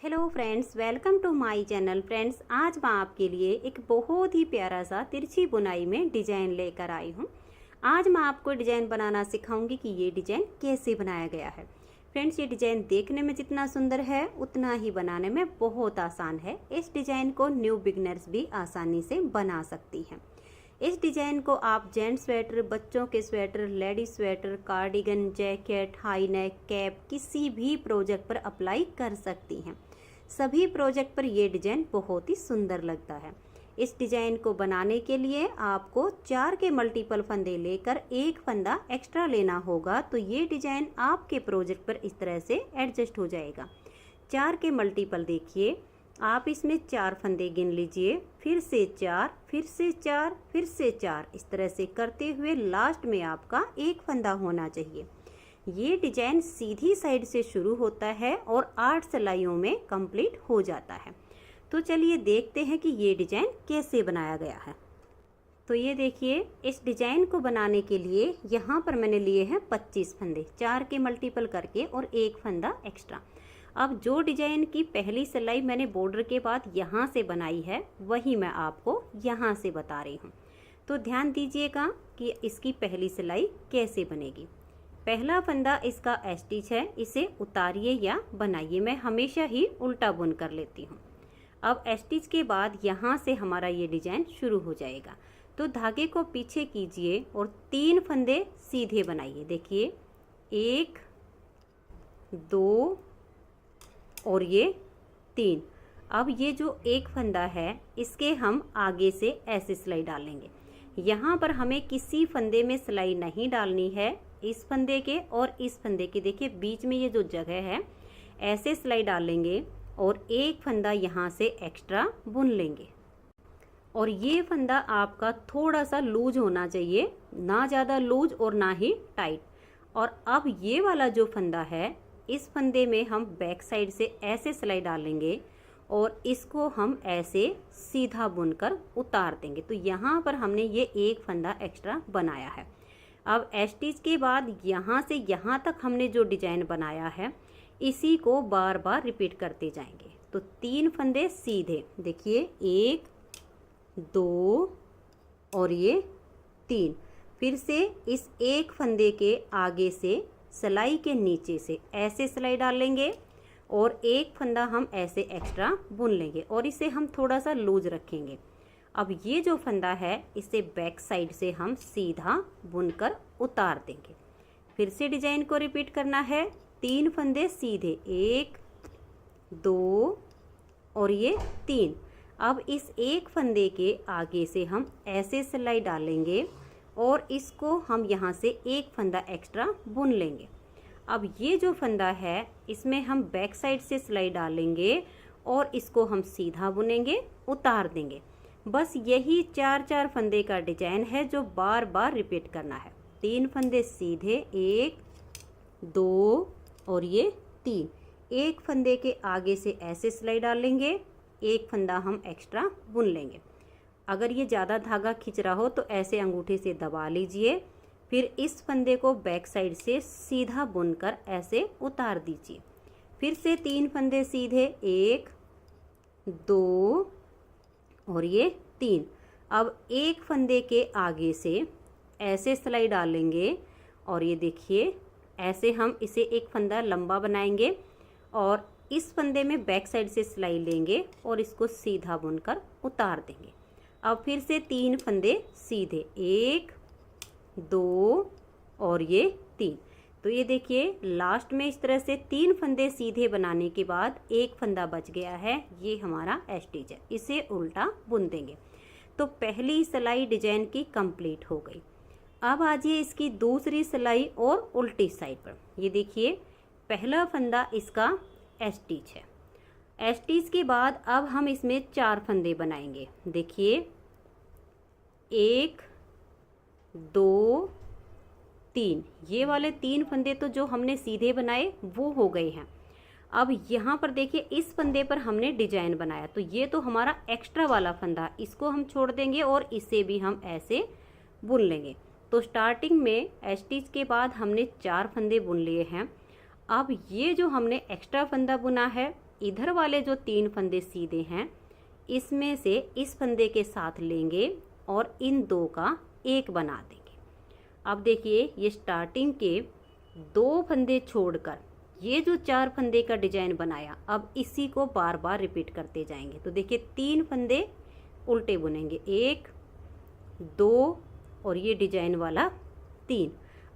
Hello friends, welcome to my channel. Friends, आज मैं आपके लिए एक बहुत ही प्यारा सा तिरछी बुनाई में डिजाइन लेकर आई हूँ। आज मैं आपको डिजाइन बनाना सिखाऊंगी कि ये डिजाइन कैसे बनाया गया है। फ्रेंड्स, ये डिजाइन देखने में जितना सुंदर है उतना ही बनाने में बहुत आसान है। इस डिजाइन को न्यू बिगनर्स भी आसानी से बना सकती हैं। इस डिजाइन को आप जेंट्स स्वेटर, बच्चों के sweater, ladies sweater, cardigan, jacket, high neck, cap किसी भी प्रोजेक्ट पर अप्लाई कर सकती हैं। सभी प्रोजेक्ट पर ये डिजाइन बहुत ही सुंदर लगता है। इस डिजाइन को बनाने के लिए आपको 4 के मल्टीपल फंदे लेकर एक फंदा एक्स्ट्रा लेना होगा, तो ये डिजाइन आपके प्रोजेक्ट पर इस तरह से एडजस्ट हो जाएगा। 4 के मल्टीपल देखिए, आप इसमें 4 फंदे गिन लीजिए, फिर से 4, फिर से 4, फिर से 4, इस तरह से करते हुए लास्ट में आपका एक फंदा होना चाहिए। ये डिजाइन सीधी साइड से शुरू होता है और 8 सिलाइयों में कंप्लीट हो जाता है। तो चलिए देखते हैं कि ये डिजाइन कैसे बनाया गया है। तो ये देखिए, इस डिजाइन को बनाने के लिए यहाँ पर मैंने लिए हैं 25 फंदे, 4 के मल्टीपल करके और एक फंदा एक्स्ट्रा। अब जो डिजाइन की पहली सिलाई मैंने बॉर्डर के बाद यहाँ से बनाई है वही मैं आपको यहाँ से बता रही हूँ। तो ध्यान दीजिएगा कि इसकी पहली सिलाई कैसे बनेगी। पहला फंदा इसका स्टिच है, इसे उतारिए या बनाइए। मैं हमेशा ही उल्टा बुन कर लेती हूँ। अब स्टिच के बाद यहाँ से हमारा ये डिजाइन शुरू हो जाएगा। तो धागे को पीछे कीजिए और 3 फंदे सीधे बनाइए। देखिए, 1, 2 और ये 3। अब ये जो एक फंदा है इसके हम आगे से ऐसे सिलाई डालेंगे। यहाँ पर हमें किसी फंदे में सिलाई नहीं डालनी है। इस फंदे के और इस फंदे के देखिए बीच में ये जो जगह है, ऐसे सिलाई डालेंगे और एक फंदा यहाँ से एक्स्ट्रा बुन लेंगे। और ये फंदा आपका थोड़ा सा लूज होना चाहिए, ना ज़्यादा लूज और ना ही टाइट। और अब ये वाला जो फंदा है, इस फंदे में हम बैक साइड से ऐसे सिलाई डालेंगे और इसको हम ऐसे सीधा बुनकर उतार देंगे। तो यहाँ पर हमने ये एक फंदा एक्स्ट्रा बनाया है। अब स्टिच के बाद यहाँ से यहाँ तक हमने जो डिजाइन बनाया है इसी को बार बार रिपीट करते जाएंगे। तो 3 फंदे सीधे, देखिए 1, 2 और ये 3। फिर से इस एक फंदे के आगे से सिलाई के नीचे से ऐसे सिलाई डालेंगे और एक फंदा हम ऐसे एक्स्ट्रा बुन लेंगे और इसे हम थोड़ा सा लूज रखेंगे। अब ये जो फंदा है इसे बैक साइड से हम सीधा बुनकर उतार देंगे। फिर से डिजाइन को रिपीट करना है। 3 फंदे सीधे, 1, 2 और ये 3। अब इस एक फंदे के आगे से हम ऐसे सिलाई डालेंगे और इसको हम यहाँ से एक फंदा एक्स्ट्रा बुन लेंगे। अब ये जो फंदा है इसमें हम बैक साइड से सिलाई डालेंगे और इसको हम सीधा बुनेंगे, उतार देंगे। बस यही 4 फंदे का डिजाइन है जो बार बार रिपीट करना है। 3 फंदे सीधे, 1, 2 और ये 3। एक फंदे के आगे से ऐसे सिलाई डालेंगे, एक फंदा हम एक्स्ट्रा बुन लेंगे। अगर ये ज़्यादा धागा खिंच रहा हो तो ऐसे अंगूठे से दबा लीजिए। फिर इस फंदे को बैक साइड से सीधा बुनकर ऐसे उतार दीजिए। फिर से 3 फंदे सीधे, 1, 2 और ये 3। अब एक फंदे के आगे से ऐसे सिलाई डालेंगे और ये देखिए ऐसे हम इसे एक फंदा लंबा बनाएंगे और इस फंदे में बैक साइड से सिलाई लेंगे और इसको सीधा बुनकर उतार देंगे। अब फिर से 3 फंदे सीधे, 1, 2 और ये 3। तो ये देखिए लास्ट में इस तरह से 3 फंदे सीधे बनाने के बाद एक फंदा बच गया है, ये हमारा स्टिच है। इसे उल्टा बुन देंगे। तो पहली सिलाई डिजाइन की कंप्लीट हो गई। अब आजिए इसकी दूसरी सिलाई और उल्टी साइड पर। ये देखिए पहला फंदा इसका स्टिच है। स्टिच के बाद अब हम इसमें 4 फंदे बनाएंगे। देखिए 1, 2, 3। ये वाले 3 फंदे तो जो हमने सीधे बनाए वो हो गए हैं। अब यहाँ पर देखिए इस फंदे पर हमने डिजाइन बनाया, तो ये तो हमारा एक्स्ट्रा वाला फंदा, इसको हम छोड़ देंगे और इसे भी हम ऐसे बुन लेंगे। तो स्टार्टिंग में स्टिच के बाद हमने 4 फंदे बुन लिए हैं। अब ये जो हमने एक्स्ट्रा फंदा बुना है इधर वाले जो 3 फंदे सीधे हैं इसमें से इस फंदे के साथ लेंगे और इन 2 का एक बना देंगे। अब देखिए ये स्टार्टिंग के 2 फंदे छोड़कर ये जो 4 फंदे का डिजाइन बनाया, अब इसी को बार बार रिपीट करते जाएंगे। तो देखिए 3 फंदे उल्टे बुनेंगे, 1 2 और ये डिजाइन वाला 3।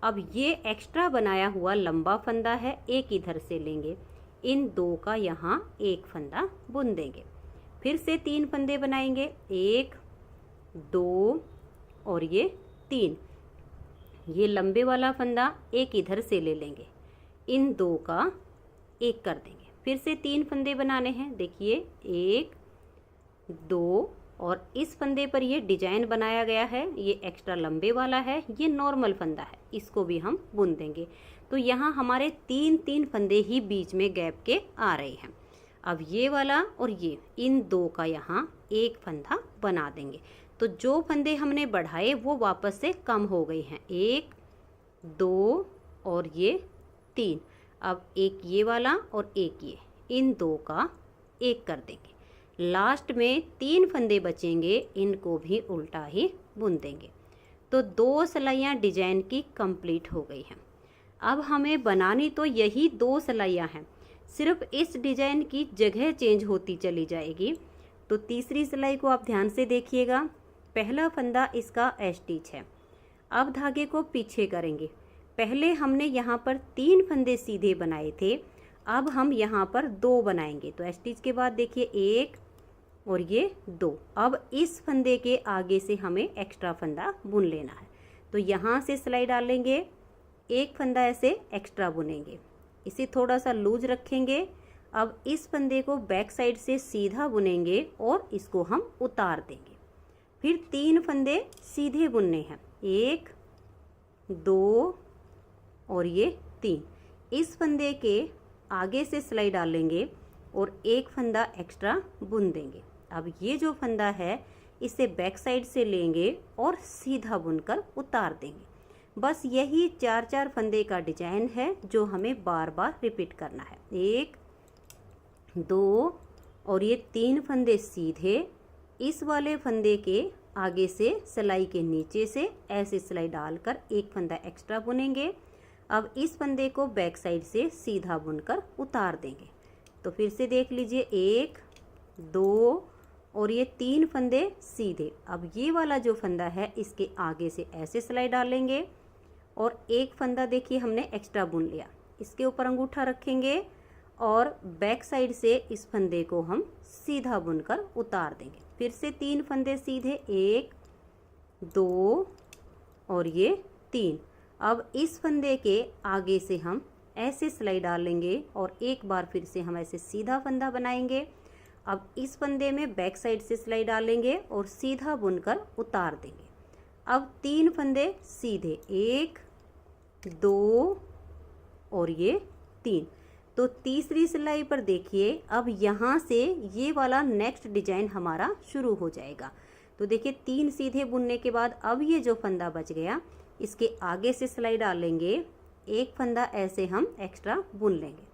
अब ये एक्स्ट्रा बनाया हुआ लंबा फंदा है, एक इधर से लेंगे, इन 2 का यहाँ एक फंदा बुन देंगे। फिर से 3 फंदे बनाएंगे, 1 2 और ये 3। ये लंबे वाला फंदा एक इधर से ले लेंगे, इन 2 का एक कर देंगे। फिर से 3 फंदे बनाने हैं, देखिए 1 2 और इस फंदे पर ये डिजाइन बनाया गया है, ये एक्स्ट्रा लंबे वाला है, ये नॉर्मल फंदा है, इसको भी हम बुन देंगे। तो यहाँ हमारे 3 फंदे ही बीच में गैप के आ रहे हैं। अब ये वाला और ये इन 2 का यहाँ एक फंदा बना देंगे। तो जो फंदे हमने बढ़ाए वो वापस से कम हो गए हैं, 1 2 और ये 3। अब एक ये वाला और एक ये, इन 2 का एक कर देंगे। लास्ट में 3 फंदे बचेंगे, इनको भी उल्टा ही बुन देंगे। तो 2 सिलाइयाँ डिजाइन की कंप्लीट हो गई हैं। अब हमें बनानी तो यही 2 सिलाइयाँ हैं, सिर्फ इस डिजाइन की जगह चेंज होती चली जाएगी। तो तीसरी सिलाई को आप ध्यान से देखिएगा। पहला फंदा इसका स्टिच है। अब धागे को पीछे करेंगे। पहले हमने यहाँ पर 3 फंदे सीधे बनाए थे, अब हम यहाँ पर 2 बनाएंगे। तो स्टिच के बाद देखिए 1 और ये 2। अब इस फंदे के आगे से हमें एक्स्ट्रा फंदा बुन लेना है। तो यहाँ से सिलाई डालेंगे, एक फंदा ऐसे एक्स्ट्रा बुनेंगे, इसे थोड़ा सा लूज रखेंगे। अब इस फंदे को बैक साइड से सीधा बुनेंगे और इसको हम उतार देंगे। फिर 3 फंदे सीधे बुनने हैं, 1 2 और ये 3। इस फंदे के आगे से सिलाई डालेंगे और एक फंदा एक्स्ट्रा बुन देंगे। अब ये जो फंदा है इसे बैक साइड से लेंगे और सीधा बुनकर उतार देंगे। बस यही 4 फंदे का डिजाइन है जो हमें बार बार रिपीट करना है। 1 2 और ये 3 फंदे सीधे, इस वाले फंदे के आगे से सिलाई के नीचे से ऐसे सिलाई डालकर एक फंदा एक्स्ट्रा बुनेंगे। अब इस फंदे को बैक साइड से सीधा बुनकर उतार देंगे। तो फिर से देख लीजिए, 1 2 और ये 3 फंदे सीधे। अब ये वाला जो फंदा है इसके आगे से ऐसे सिलाई डालेंगे और एक फंदा देखिए हमने एक्स्ट्रा बुन लिया, इसके ऊपर अंगूठा रखेंगे और बैक साइड से इस फंदे को हम सीधा बुनकर उतार देंगे। फिर से 3 फंदे सीधे, 1 2 और ये 3। अब इस फंदे के आगे से हम ऐसे सिलाई डालेंगे और एक बार फिर से हम ऐसे सीधा फंदा बनाएंगे। अब इस फंदे में बैक साइड से सिलाई डालेंगे और सीधा बुनकर उतार देंगे। अब 3 फंदे सीधे, 1 2 और ये 3। तो तीसरी सिलाई पर देखिए, अब यहाँ से ये वाला नेक्स्ट डिजाइन हमारा शुरू हो जाएगा। तो देखिए 3 सीधे बुनने के बाद अब ये जो फंदा बच गया इसके आगे से सिलाई डालेंगे, एक फंदा ऐसे हम एक्स्ट्रा बुन लेंगे।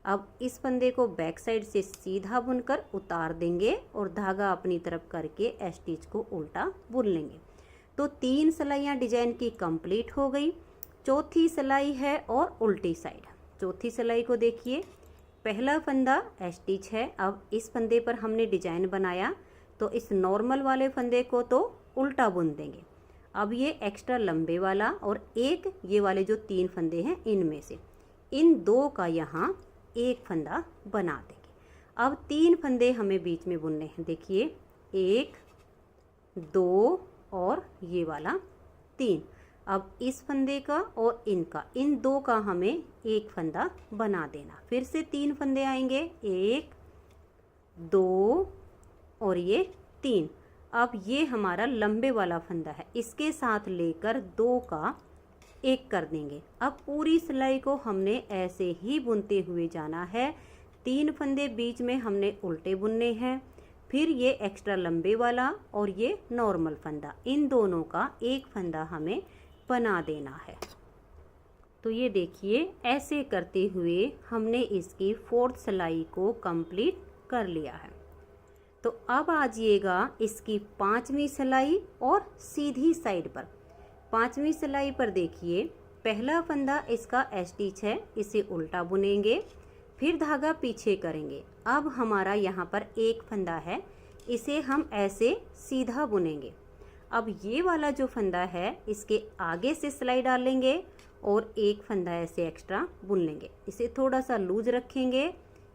अब इस फंदे को बैक साइड से सीधा बुनकर उतार देंगे और धागा अपनी तरफ करके स्टिच को उल्टा बुन लेंगे। तो 3 सिलाइयाँ डिजाइन की कंप्लीट हो गई। चौथी सिलाई है और उल्टी साइड। चौथी सिलाई को देखिए, पहला फंदा स्टिच है। अब इस फंदे पर हमने डिजाइन बनाया तो इस नॉर्मल वाले फंदे को तो उल्टा बुन देंगे। अब ये एक्स्ट्रा लंबे वाला और एक ये वाले जो 3 फंदे हैं इनमें से इन 2 का यहाँ एक फंदा बना देंगे। अब 3 फंदे हमें बीच में बुनने हैं, देखिए 1 2 और ये वाला 3। अब इस फंदे का और इनका, इन 2 का हमें एक फंदा बना देना। फिर से 3 फंदे आएंगे, 1 2 और ये 3। अब ये हमारा लंबे वाला फंदा है, इसके साथ लेकर 2 का एक कर देंगे। अब पूरी सिलाई को हमने ऐसे ही बुनते हुए जाना है। 3 फंदे बीच में हमने उल्टे बुनने हैं, फिर ये एक्स्ट्रा लंबे वाला और ये नॉर्मल फंदा, इन दोनों का एक फंदा हमें बना देना है। तो ये देखिए ऐसे करते हुए हमने इसकी 4th सिलाई को कंप्लीट कर लिया है। तो अब आ जाइएगा इसकी 5वीं सिलाई और सीधी साइड पर। 5वीं सिलाई पर देखिए पहला फंदा इसका स्टिच है, इसे उल्टा बुनेंगे, फिर धागा पीछे करेंगे। अब हमारा यहाँ पर एक फंदा है, इसे हम ऐसे सीधा बुनेंगे। अब ये वाला जो फंदा है इसके आगे से सिलाई डालेंगे और एक फंदा ऐसे एक्स्ट्रा बुन लेंगे। इसे थोड़ा सा लूज रखेंगे,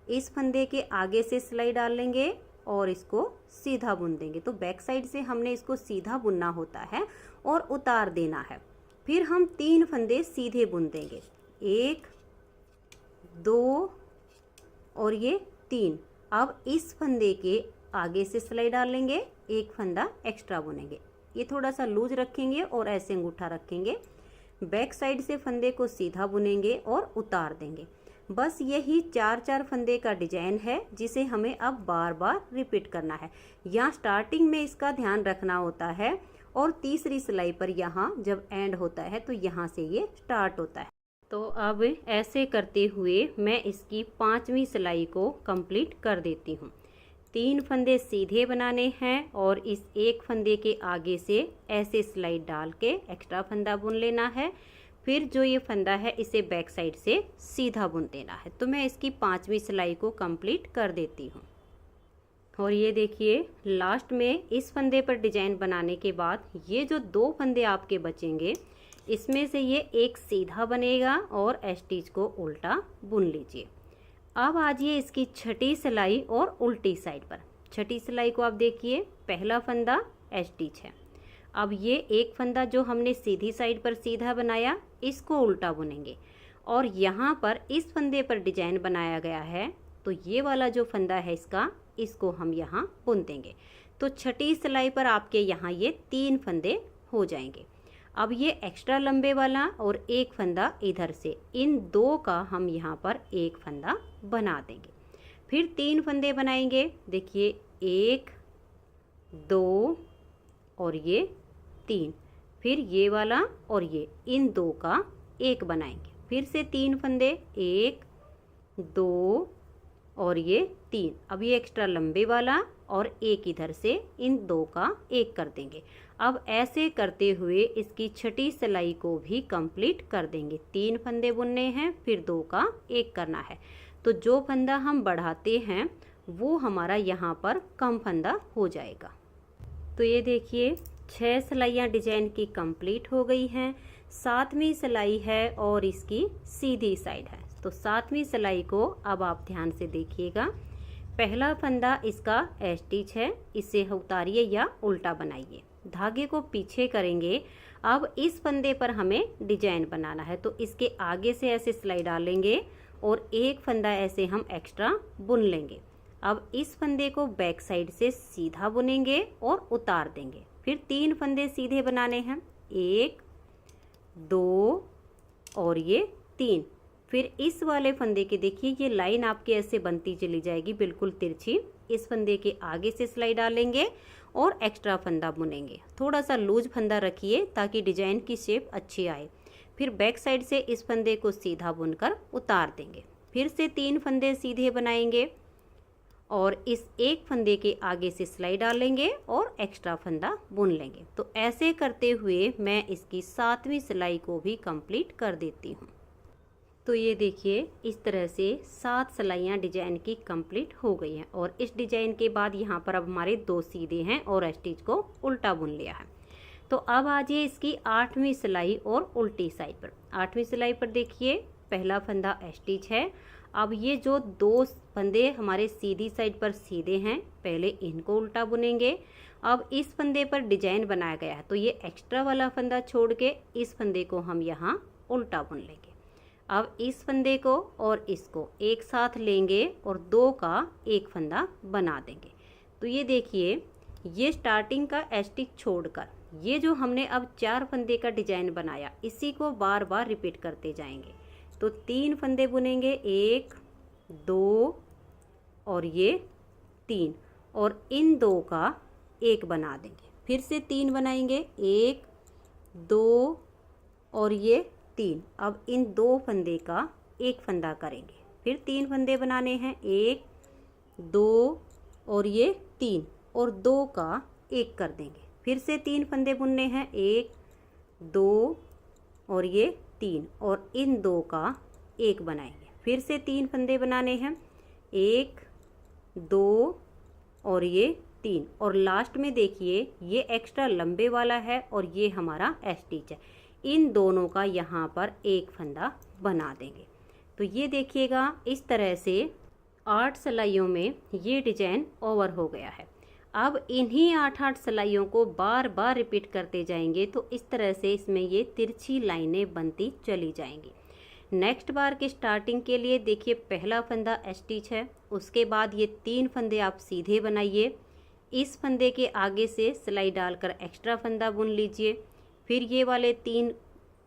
इस फंदे के आगे से सिलाई डाल लेंगे और इसको सीधा बुन देंगे। तो बैक साइड से हमने इसको सीधा बुनना होता है और उतार देना है। फिर हम 3 फंदे सीधे बुन देंगे, 1 2 और ये 3। अब इस फंदे के आगे से सिलाई डाल लेंगे, एक फंदा एक्स्ट्रा बुनेंगे। ये थोड़ा सा लूज रखेंगे और ऐसे अंगूठा रखेंगे। बैक साइड से फंदे को सीधा बुनेंगे और उतार देंगे। बस यही 4-4 फंदे का डिजाइन है जिसे हमें अब बार बार रिपीट करना है। यहाँ स्टार्टिंग में इसका ध्यान रखना होता है और तीसरी सिलाई पर यहाँ जब एंड होता है तो यहाँ से ये स्टार्ट होता है। तो अब ऐसे करते हुए मैं इसकी 5वीं सिलाई को कंप्लीट कर देती हूँ। 3 फंदे सीधे बनाने हैं और इस एक फंदे के आगे से ऐसे सिलाई डाल के एक्स्ट्रा फंदा बुन लेना है। फिर जो ये फंदा है इसे बैक साइड से सीधा बुन देना है। तो मैं इसकी 5वीं सिलाई को कंप्लीट कर देती हूँ। और ये देखिए लास्ट में इस फंदे पर डिजाइन बनाने के बाद ये जो 2 फंदे आपके बचेंगे इसमें से ये एक सीधा बनेगा और स्टिच को उल्टा बुन लीजिए। अब आजिए इसकी 6ठी सिलाई और उल्टी साइड पर। 6ठी सिलाई को आप देखिए पहला फंदा स्टिच है। अब ये एक फंदा जो हमने सीधी साइड पर सीधा बनाया इसको उल्टा बुनेंगे और यहाँ पर इस फंदे पर डिजाइन बनाया गया है तो ये वाला जो फंदा है इसको हम यहाँ बुन देंगे। तो 6ठी सिलाई पर आपके यहाँ ये 3 फंदे हो जाएंगे। अब ये एक्स्ट्रा लंबे वाला और एक फंदा इधर से, इन 2 का हम यहाँ पर एक फंदा बना देंगे। फिर 3 फंदे बनाएंगे, देखिए 1 2 और ये 3। फिर ये वाला और ये, इन 2 का एक बनाएंगे। फिर से 3 फंदे, 1 2 और ये 3। अब ये एक्स्ट्रा लंबे वाला और एक इधर से, इन 2 का एक कर देंगे। अब ऐसे करते हुए इसकी 6ठी सिलाई को भी कंप्लीट कर देंगे। 3 फंदे बुनने हैं, फिर 2 का एक करना है। तो जो फंदा हम बढ़ाते हैं वो हमारा यहाँ पर कम फंदा हो जाएगा। तो ये देखिए 6 सिलाइयाँ डिजाइन की कंप्लीट हो गई हैं। 7वीं सिलाई है और इसकी सीधी साइड है। तो 7वीं सिलाई को अब आप ध्यान से देखिएगा। पहला फंदा इसका स्टिच है, इसे उतारिए या उल्टा बनाइए, धागे को पीछे करेंगे। अब इस फंदे पर हमें डिजाइन बनाना है तो इसके आगे से ऐसे सिलाई डालेंगे और एक फंदा ऐसे हम एक्स्ट्रा बुन लेंगे। अब इस फंदे को बैक साइड से सीधा बुनेंगे और उतार देंगे। फिर 3 फंदे सीधे बनाने हैं, 1 2 और ये 3। फिर इस वाले फंदे के देखिए ये लाइन आपके ऐसे बनती चली जाएगी बिल्कुल तिरछी। इस फंदे के आगे से सिलाई डालेंगे और एक्स्ट्रा फंदा बुनेंगे। थोड़ा सा लूज फंदा रखिए ताकि डिजाइन की शेप अच्छी आए। फिर बैक साइड से इस फंदे को सीधा बुनकर उतार देंगे। फिर से 3 फंदे सीधे बनाएंगे और इस एक फंदे के आगे से सिलाई डालेंगे और एक्स्ट्रा फंदा बुन लेंगे। तो ऐसे करते हुए मैं इसकी 7वीं सिलाई को भी कंप्लीट कर देती हूँ। तो ये देखिए इस तरह से 7 सिलाइयाँ डिजाइन की कंप्लीट हो गई हैं और इस डिजाइन के बाद यहाँ पर अब हमारे 2 सीधे हैं और स्टिच को उल्टा बुन लिया है। तो अब आ जाइए इसकी 8वीं सिलाई और उल्टी साइड पर। 8वीं सिलाई पर देखिए पहला फंदा स्टिच है। अब ये जो 2 फंदे हमारे सीधी साइड पर सीधे हैं, पहले इनको उल्टा बुनेंगे। अब इस फंदे पर डिजाइन बनाया गया है तो ये एक्स्ट्रा वाला फंदा छोड़ के इस फंदे को हम यहाँ उल्टा बुन लेंगे। अब इस फंदे को और इसको एक साथ लेंगे और 2 का एक फंदा बना देंगे। तो ये देखिए ये स्टार्टिंग का स्टिच छोड़कर ये जो हमने अब 4 फंदे का डिजाइन बनाया इसी को बार बार रिपीट करते जाएंगे। तो 3 फंदे बुनेंगे, 1 2 और ये 3 और इन 2 का एक बना देंगे। फिर से 3 बनाएंगे, 1 2 और ये 3। अब इन 2 फंदे का एक फंदा करेंगे, फिर 3 फंदे बनाने हैं, 1 2 और ये 3 और 2 का एक कर देंगे, फिर से 3 फंदे बुनने हैं, 1 2 और ये 3 और इन 2 का एक बनाएंगे, फिर से 3 फंदे बनाने हैं, 1 2 और ये 3 और लास्ट में देखिए ये एक्स्ट्रा लंबे वाला है और ये हमारा स्टिच है, इन दोनों का यहाँ पर एक फंदा बना देंगे। तो ये देखिएगा इस तरह से 8 सिलाइयों में ये डिजाइन ओवर हो गया है। अब इन्हीं 8-8 सिलाइयों को बार बार रिपीट करते जाएंगे तो इस तरह से इसमें ये तिरछी लाइनें बनती चली जाएंगी। नेक्स्ट बार की स्टार्टिंग के लिए देखिए पहला फंदा स्टिच है, उसके बाद ये 3 फंदे आप सीधे बनाइए, इस फंदे के आगे से सिलाई डालकर एक्स्ट्रा फंदा बुन लीजिए, फिर ये वाले 3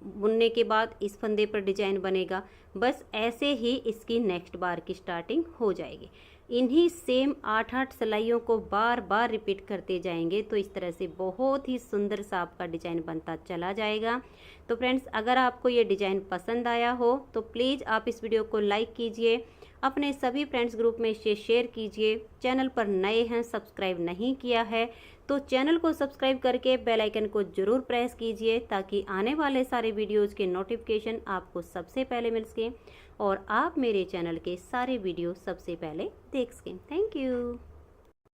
बुनने के बाद इस फंदे पर डिजाइन बनेगा। बस ऐसे ही इसकी नेक्स्ट बार की स्टार्टिंग हो जाएगी। इन्हीं सेम 8-8 सिलाइयों को बार बार रिपीट करते जाएंगे तो इस तरह से बहुत ही सुंदर सा आपका डिजाइन बनता चला जाएगा। तो फ्रेंड्स, अगर आपको ये डिजाइन पसंद आया हो तो प्लीज़ आप इस वीडियो को लाइक कीजिए, अपने सभी फ्रेंड्स ग्रुप में इसे शेयर कीजिए। चैनल पर नए हैं, सब्सक्राइब नहीं किया है तो चैनल को सब्सक्राइब करके बेल आइकन को जरूर प्रेस कीजिए ताकि आने वाले सारे वीडियोज़ के नोटिफिकेशन आपको सबसे पहले मिल सकें और आप मेरे चैनल के सारे वीडियो सबसे पहले देख सकें। Thank you.